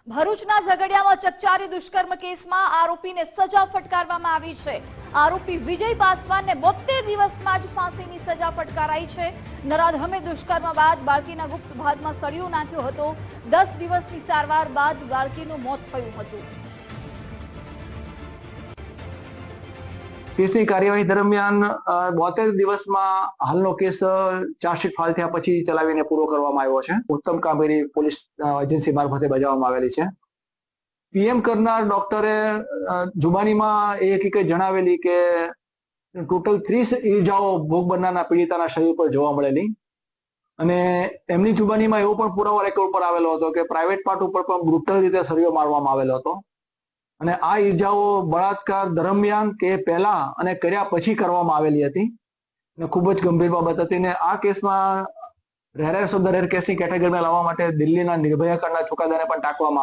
ભરૂચના ઝઘડિયામાં ચકચારી દુષ્કર્મ કેસમાં આરોપીને સજા ફટકારવામાં આવી છે। આરોપી વિજય પાસવાનને 72 દિવસમાં જ ફાંસીની સજા ફટકારાઈ છે। નરાધમે દુષ્કર્મ બાદ બાળકીના ગુપ્ત ભાગમાં સળિયો નાખ્યો હતો। 10 દિવસની સારવાર બાદ બાળકીનું મોત થયું હતું। કેસની કાર્યવાહી દરમિયાન 72 દિવસમાં હાલનો કેસ ચાર્જશીટ ફાઇલ થયા પછી ચલાવીને પૂરો કરવામાં આવ્યો છે। ઉત્તમ કામગીરી પોલીસ એજન્સી મારફતે બજાવવામાં આવેલી છે। પીએમ કરનાર ડોક્ટરે જુબાનીમાં એ હકીકત જણાવેલી કે ટોટલ 30 ઈજાઓ ભોગ બનનારના પીડિતાના શરીર પર જોવા મળેલી અને એમની જુબાનીમાં એવો પણ પુરાવો રેકોર્ડ પર આવેલો હતો કે પ્રાઇવેટ પાર્ટ ઉપર પણ બ્રુટલ રીતે સળિયો મારવામાં આવેલો હતો અને આ ઈજાઓ બળાત્કાર દરમિયાન કે પહેલા અને કર્યા પછી કરવામાં આવેલી હતી અને ખૂબ જ ગંભીર બાબત હતી ને આ કેસમાં રેરેસ્ટ ઓફ ધ રેર કેસની કેટેગરીમાં લાવવા માટે દિલ્હીના નિર્ભયા કાંડના ચુકાદાને પણ ટાંકવામાં